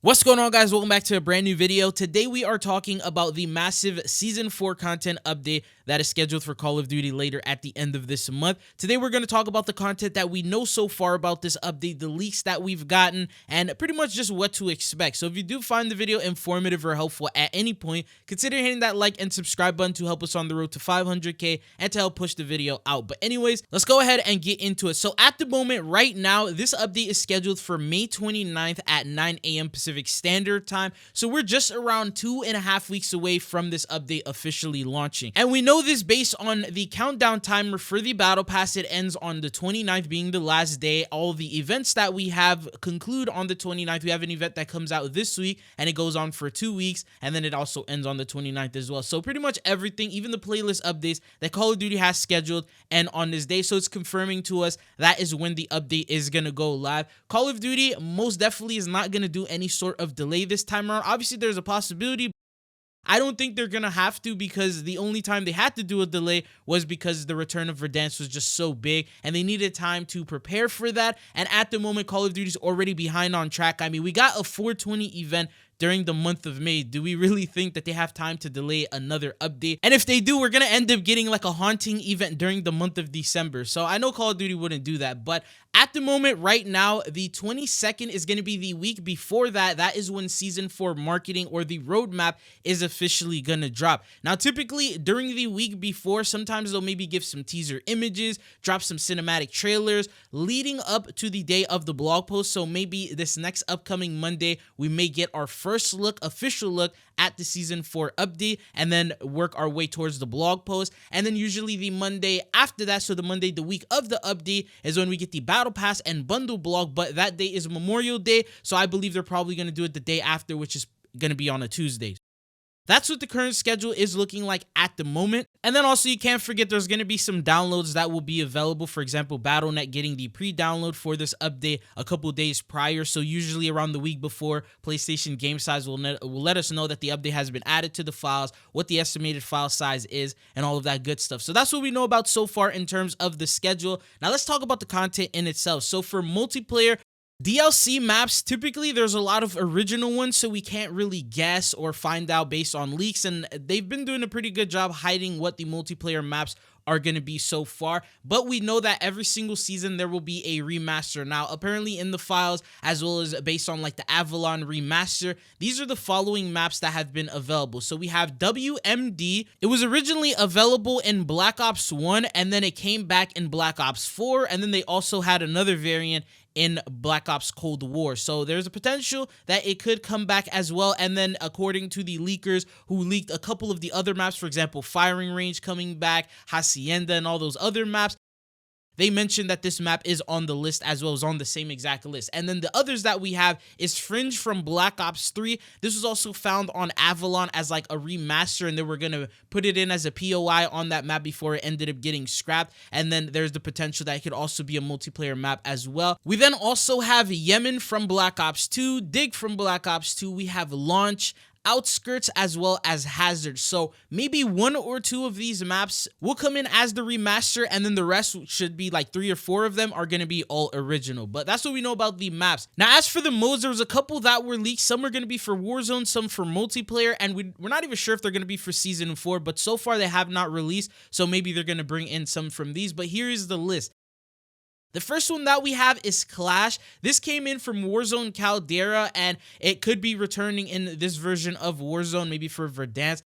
What's going on, guys? Welcome back to a brand new video. Today we are talking about the massive Season 4 content update that is scheduled for Call of Duty later at the end of this month. Today we're going to talk about the content that we know so far about this update, the leaks that we've gotten, and pretty much just what to expect. So if you do find the video informative or helpful at any point, consider hitting that like and subscribe button to help us on the road to 500K and to help push the video out. But anyways, let's go ahead and get into it. So at the moment, right now, this update is scheduled for May 29th at 9 a.m. Pacific Standard Time. So we're just around 2.5 weeks away from this update officially launching. And we know this based on the countdown timer for the battle pass. It ends on the 29th, being the last day. All the events that we have conclude on the 29th. We have an event that comes out this week and it goes on for 2 weeks, and then it also ends on the 29th as well. So pretty much everything, even the playlist updates that Call of Duty has scheduled, and on this day. So it's confirming to us that is when the update is going to go live. Call of Duty most definitely is not going to do any sort of delay this time around. Obviously, there's a possibility. I don't think they're going to have to, because the only time they had to do a delay was because the return of Verdansk was just so big and they needed time to prepare for that. And at the moment, Call of Duty is already behind on track. I mean, we got a 420 event during the month of May. Do we really think that they have time to delay another update? And if they do, we're going to end up getting like a haunting event during the month of December. So I know Call of Duty wouldn't do that, but at the moment right now, the 22nd is going to be the week before that. That is when Season 4 marketing or the roadmap is officially going to drop. Now, typically during the week before, sometimes they'll maybe give some teaser images, drop some cinematic trailers leading up to the day of the blog post. So maybe this next upcoming Monday, we may get our first look, official look at the Season 4 update, and then work our way towards the blog post. And then usually the Monday after that, so the Monday, the week of the update, is when we get the Battle Pass and Bundle blog, but that day is Memorial Day, so I believe they're probably going to do it the day after, which is going to be on a Tuesday. That's what the current schedule is looking like at the moment. And then also, you can't forget there's going to be some downloads that will be available. For example, Battle.net getting the pre-download for this update a couple days prior. So usually around the week before, PlayStation Game Size will let us know that the update has been added to the files, what the estimated file size is, and all of that good stuff. So that's what we know about so far in terms of the schedule. Now let's talk about the content in itself. So for multiplayer, DLC maps, typically there's a lot of original ones, so we can't really guess or find out based on leaks, and they've been doing a pretty good job hiding what the multiplayer maps are going to be so far. But we know that every single season there will be a remaster. Now, apparently in the files, as well as based on like the Avalon remaster, these are the following maps that have been available. So we have WMD. It was originally available in Black Ops 1, and then it came back in Black Ops 4, and then they also had another variant in Black Ops Cold War. So there's a potential that it could come back as well. And then according to the leakers who leaked a couple of the other maps, for example, Firing Range coming back, Hacienda, and all those other maps, they mentioned that this map is on the list as well, as on the same exact list. And then the others that we have is Fringe from Black Ops 3. This was also found on Avalon as like a remaster, and they were going to put it in as a POI on that map before it ended up getting scrapped. And then there's the potential that it could also be a multiplayer map as well. We then also have Yemen from Black Ops 2, Dig from Black Ops 2. We have Launch, Outskirts, as well as Hazard. So maybe one or two of these maps will come in as the remaster, and then the rest should be like 3 or 4 of them are going to be all original. But that's what we know about the maps. Now, as for the modes, there was a couple that were leaked. Some are going to be for Warzone, some for multiplayer, and we're not even sure if they're going to be for Season 4, but so far they have not released, so maybe they're going to bring in some from these. But here is the list. The first one that we have is Clash. This came in from Warzone Caldera, and it could be returning in this version of Warzone, maybe for Verdansk.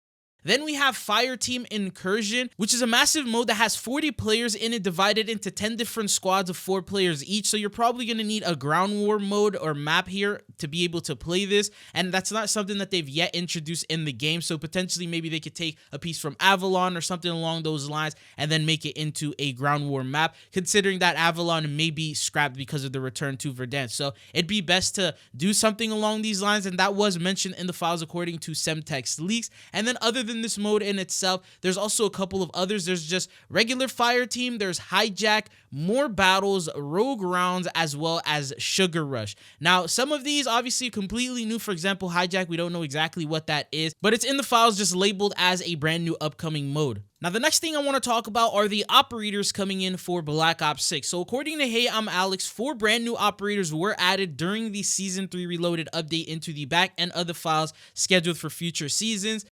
Then we have Fireteam Incursion, which is a massive mode that has 40 players in it, divided into 10 different squads of 4 players each. So you're probably going to need a ground war mode or map here to be able to play this. And that's not something that they've yet introduced in the game. So potentially maybe they could take a piece from Avalon or something along those lines and then make it into a ground war map, considering that Avalon may be scrapped because of the return to Verdansk. So it'd be best to do something along these lines. And that was mentioned in the files according to Semtex leaks. And then other than this mode in itself, there's also a couple of others. There's just regular fire team, there's hijack, more battles, rogue rounds, as well as sugar rush. Now, some of these obviously completely new. For example, hijack, we don't know exactly what that is, but it's in the files just labeled as a brand new upcoming mode. Now, the next thing I want to talk about are the operators coming in for Black Ops 6. So according to Hey, I'm Alex, 4 brand new operators were added during the Season 3 Reloaded update into the back end of the files scheduled for future seasons.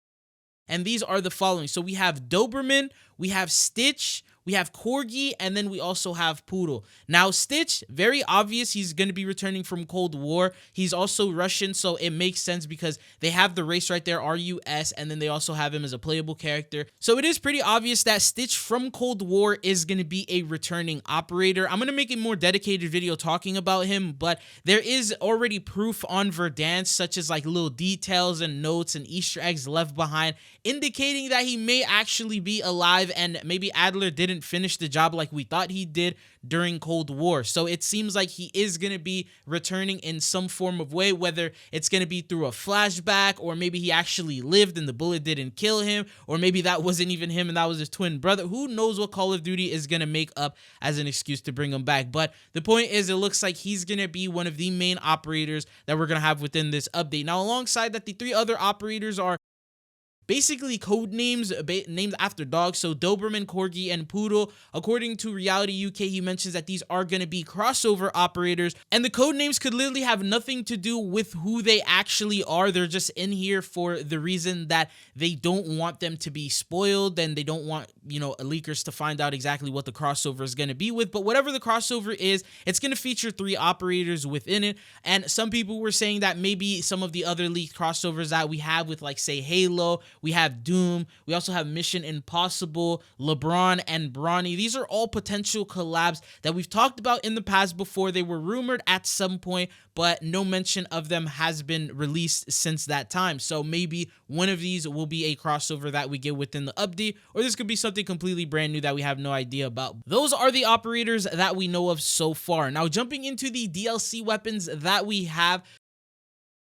And these are the following. So we have Doberman, we have Stitch, we have Corgi, and then we also have Poodle. Now, Stitch, very obvious, he's going to be returning from Cold War. He's also Russian, so it makes sense because they have the race right there, RUS, and then they also have him as a playable character. So it is pretty obvious that Stitch from Cold War is going to be a returning operator. I'm going to make a more dedicated video talking about him, but there is already proof on Verdansk, such as like little details and notes and Easter eggs left behind, indicating that he may actually be alive and maybe Adler didn't finish the job like we thought he did during Cold War. So it seems like he is going to be returning in some form of way, whether it's going to be through a flashback, or maybe he actually lived and the bullet didn't kill him, or maybe that wasn't even him and that was his twin brother. Who knows what Call of Duty is going to make up as an excuse to bring him back. But the point is, it looks like he's going to be one of the main operators that we're going to have within this update. Now, alongside that, the 3 other operators are basically code names named after dogs. So Doberman, Corgi, and Poodle. According to Reality UK, he mentions that these are going to be crossover operators, and the code names could literally have nothing to do with who they actually are. They're just in here for the reason that they don't want them to be spoiled, and they don't want, leakers to find out exactly what the crossover is going to be with. But whatever the crossover is, it's going to feature 3 operators within it. And some people were saying that maybe some of the other leaked crossovers that we have with, like, say, Halo, we have Doom, we also have Mission Impossible, LeBron, and Bronny. These are all potential collabs that we've talked about in the past before. They were rumored at some point, but no mention of them has been released since that time. So maybe one of these will be a crossover that we get within the update, or this could be something completely brand new that we have no idea about. Those are the operators that we know of so far. Now, jumping into the DLC weapons that we have,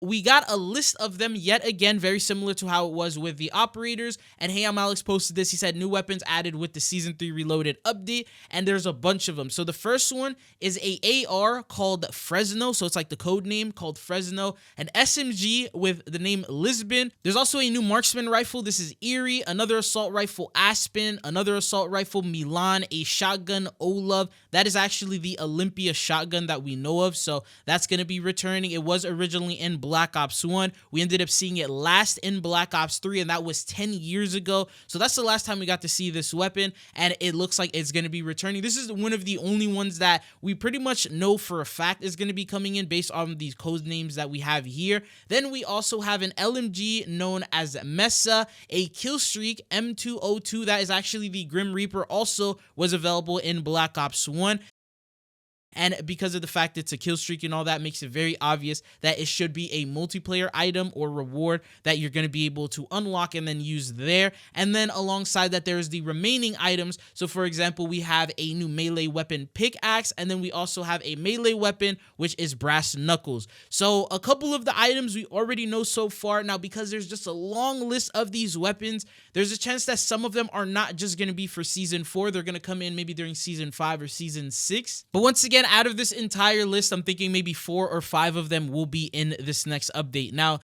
we got a list of them yet again, very similar to how it was with the operators. And Hey, I'm Alex posted this. He said new weapons added with the Season 3 Reloaded update, and there's a bunch of them. So the first one is a AR called Fresno, so it's like the code name called Fresno, an SMG with the name Lisbon. There's also a new marksman rifle. This is Erie, another assault rifle Aspen, another assault rifle Milan, a shotgun Olav. That is actually the Olympia shotgun that we know of, so that's going to be returning. It was originally in Black Ops 1. We ended up seeing it last in Black Ops 3, and that was 10 years ago. So that's the last time we got to see this weapon, and it looks like it's going to be returning. This is one of the only ones that we pretty much know for a fact is going to be coming in based on these code names that we have here. Then we also have an LMG known as Mesa, a Killstreak M202. That is actually the Grim Reaper, also was available in Black Ops 1. And because of the fact it's a kill streak and all that, makes it very obvious that it should be a multiplayer item or reward that you're going to be able to unlock and then use there. And then alongside that, there's the remaining items. So for example, we have a new melee weapon pickaxe, and then we also have a melee weapon, which is brass knuckles. So a couple of the items we already know so far. Now, because there's just a long list of these weapons, there's a chance that some of them are not just going to be for Season 4. They're going to come in maybe during Season 5 or Season 6. But once again, out of this entire list, I'm thinking maybe 4 or 5 of them will be in this next update. Now,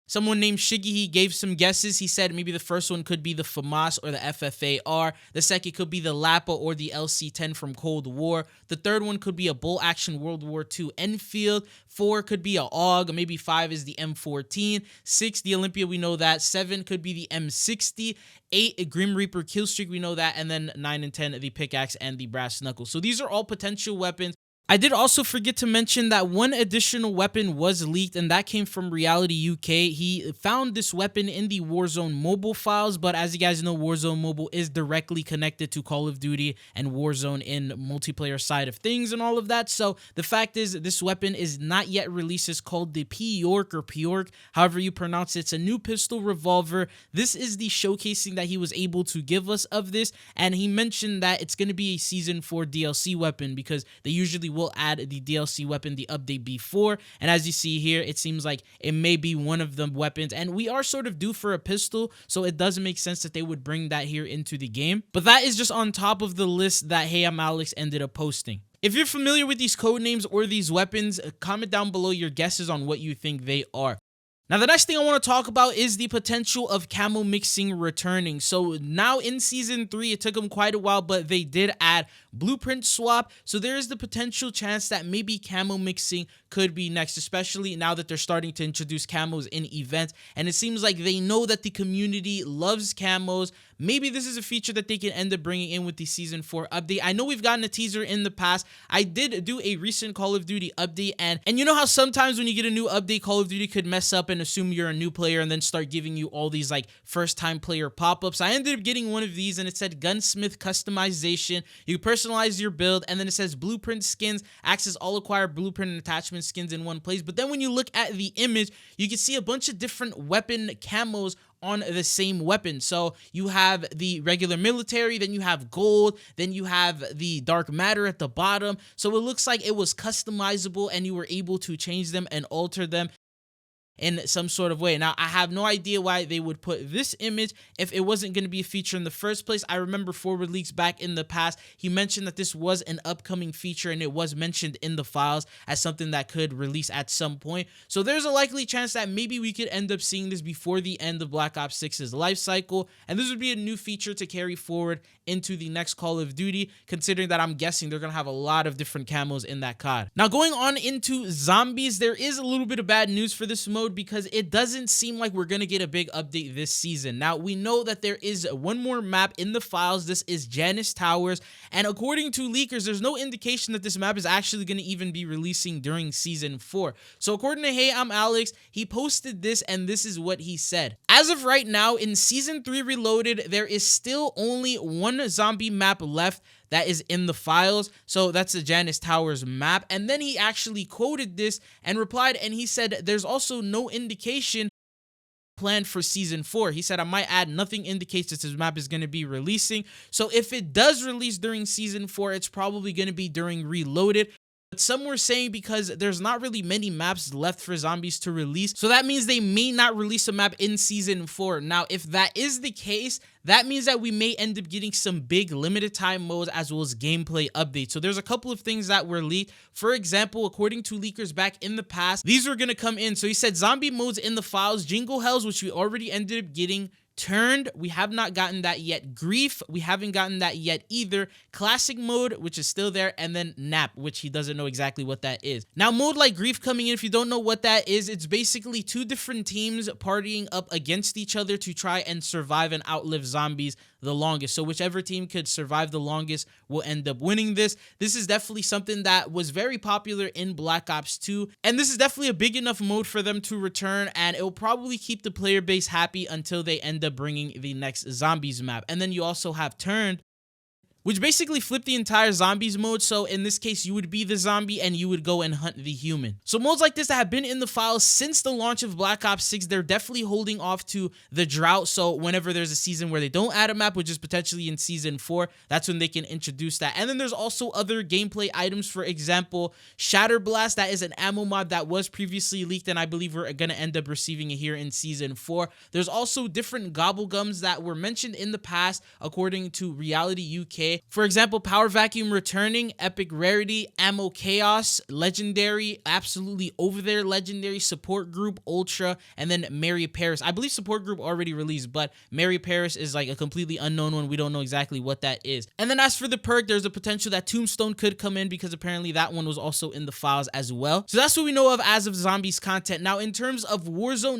someone named Shiggy, he gave some guesses. He said maybe the first one could be the FAMAS or the FFAR. The second could be the Lapa or the LC-10 from Cold War. The third one could be a Bull Action World War II Enfield. 4 could be a AUG. Maybe 5 is the M14. 6, the Olympia, we know that. 7 could be the M60. 8, a Grim Reaper Killstreak, we know that. And then 9 and 10, the pickaxe and the brass knuckles. So these are all potential weapons. I did also forget to mention that one additional weapon was leaked, and that came from Reality UK. He found this weapon in the Warzone mobile files, but as you guys know, Warzone mobile is directly connected to Call of Duty and Warzone in multiplayer side of things and all of that. So the fact is, this weapon is not yet released. It's called the P-York or P-York, however you pronounce it. It's a new pistol revolver. This is the showcasing that he was able to give us of this, and he mentioned that it's going to be a Season 4 DLC weapon because they usually will add the DLC weapon the update before. And as you see here, it seems like it may be one of the weapons, and we are sort of due for a pistol, so it doesn't make sense that they would bring that here into the game. But that is just on top of the list that Hey, I'm Alex ended up posting. If you're familiar with these code names or these weapons, comment down below your guesses on what you think they are. Now, the next thing I want to talk about is the potential of Camo Mixing returning. So now in Season 3, it took them quite a while, but they did add Blueprint Swap. So there is the potential chance that maybe Camo Mixing could be next, especially now that they're starting to introduce camos in events. And it seems like they know that the community loves camos. Maybe this is a feature that they can end up bringing in with the Season 4 update. I know we've gotten a teaser in the past. I did do a recent Call of Duty update, and you know how sometimes when you get a new update, Call of Duty could mess up and assume you're a new player and then start giving you all these like first-time player pop-ups. I ended up getting one of these, and it said Gunsmith Customization. You personalize your build, and then it says Blueprint Skins. Access all acquired Blueprint and attachment skins in one place. But then when you look at the image, you can see a bunch of different weapon camos on the same weapon. So you have the regular military, then you have gold, then you have the dark matter at the bottom. So it looks like it was customizable and you were able to change them and alter them in some sort of way. Now, I have no idea why they would put this image if it wasn't going to be a feature in the first place. I remember Forward Leaks back in the past, he mentioned that this was an upcoming feature and it was mentioned in the files as something that could release at some point. So there's a likely chance that maybe we could end up seeing this before the end of Black Ops 6's life cycle, and this would be a new feature to carry forward into the next Call of Duty, considering that I'm guessing they're going to have a lot of different camos in that COD. Now, going on into zombies, there is a little bit of bad news for this mode because it doesn't seem like we're going to get a big update this season. Now, we know that there is one more map in the files. This is Janice Towers, and according to leakers, there's no indication that this map is actually going to even be releasing during Season 4. So according to Hey, I'm Alex, he posted this, and this is what he said. As of right now, in Season 3 Reloaded, there is still only one zombie map left that is in the files. So that's the Janice Towers map. And then he actually quoted this and replied, and he said, there's also no indication planned for Season 4. He said, I might add, nothing indicates that this map is going to be releasing. So if it does release during Season 4, it's probably going to be during Reloaded. But some were saying because there's not really many maps left for zombies to release, so that means they may not release a map in Season 4. Now, if that is the case, that means that we may end up getting some big limited time modes as well as gameplay updates. So there's a couple of things that were leaked. For example, according to leakers back in the past, these were going to come in. So he said zombie modes in the files, Jingle Hells, which we already ended up getting. Turned, we have not gotten that yet. Grief, we haven't gotten that yet either. Classic mode, which is still there, and then Nap, which he doesn't know exactly what that is. Now, mode like Grief coming in, if you don't know what that is, it's basically two different teams partying up against each other to try and survive and outlive zombies the longest. So whichever team could survive the longest will end up winning this. This is definitely something that was very popular in Black Ops 2, and this is definitely a big enough mode for them to return, and it will probably keep the player base happy until they end up bringing the next zombies map. And then you also have Turned, which basically flipped the entire zombies mode. So in this case, you would be the zombie and you would go and hunt the human. So modes like this that have been in the files since the launch of Black Ops 6, they're definitely holding off to the drought. So whenever there's a season where they don't add a map, which is potentially in Season 4, that's when they can introduce that. And then there's also other gameplay items. For example, Shatter Blast, that is an ammo mod that was previously leaked, and I believe we're going to end up receiving it here in Season 4. There's also different gobblegums that were mentioned in the past, according to Reality UK. For example, Power Vacuum returning, Epic Rarity, Ammo Chaos, Legendary, absolutely over there, Legendary, Support Group, Ultra, and then Mary Paris. I believe Support Group already released, but Mary Paris is like a completely unknown one. We don't know exactly what that is. And then as for the perk, there's a potential that Tombstone could come in because apparently that one was also in the files as well. So that's what we know of as of zombies content. Now, in terms of Warzone,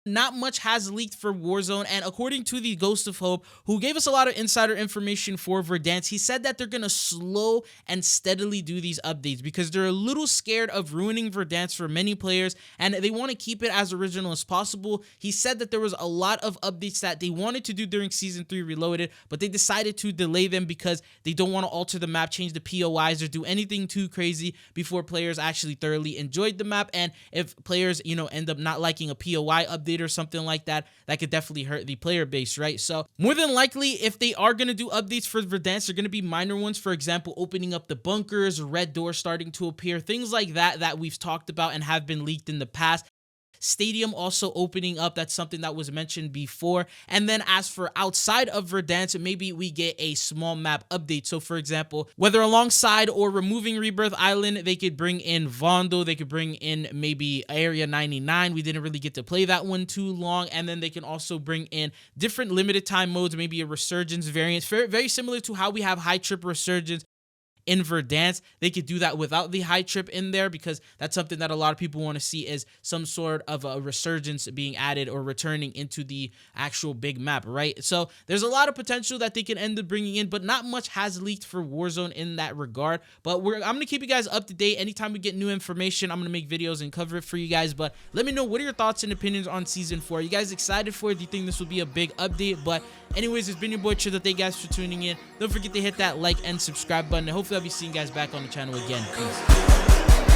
not much has leaked for Warzone, and according to the Ghost of Hope, who gave us a lot of insider information for Verdansk, he said that they're going to slow and steadily do these updates because they're a little scared of ruining Verdansk for many players, and they want to keep it as original as possible. He said that there was a lot of updates that they wanted to do during Season 3 Reloaded, but they decided to delay them because they don't want to alter the map, change the POIs, or do anything too crazy before players actually thoroughly enjoyed the map. And if players, end up not liking a POI update or something like that, that could definitely hurt the player base, right? So more than likely, if they are going to do updates for Verdansk, they're going to be minor ones. For example, opening up the bunkers, red doors starting to appear, things like that that we've talked about and have been leaked in the past. Stadium also opening up. That's something that was mentioned before. And then as for outside of Verdansk, maybe we get a small map update. So for example, whether alongside or removing Rebirth Island, they could bring in Vondo, they could bring in maybe Area 99. We didn't really get to play that one too long. And then they can also bring in different limited time modes, maybe a Resurgence variant, very similar to how we have High Trip Resurgence in Verdansk. They could do that without the high trip in there, because that's something that a lot of people want to see, is some sort of a resurgence being added or returning into the actual big map, right? So there's a lot of potential that they can end up bringing in, but not much has leaked for Warzone in that regard. But I'm going to keep you guys up to date. Anytime we get new information, I'm going to make videos and cover it for you guys. But let me know, what are your thoughts and opinions on Season 4? Are you guys excited for it? Do you think this will be a big update? But anyways, it's been your boy Chill. Thank you guys for tuning in. Don't forget to hit that like and subscribe button. And hopefully I'll be seeing you guys back on the channel again. Peace.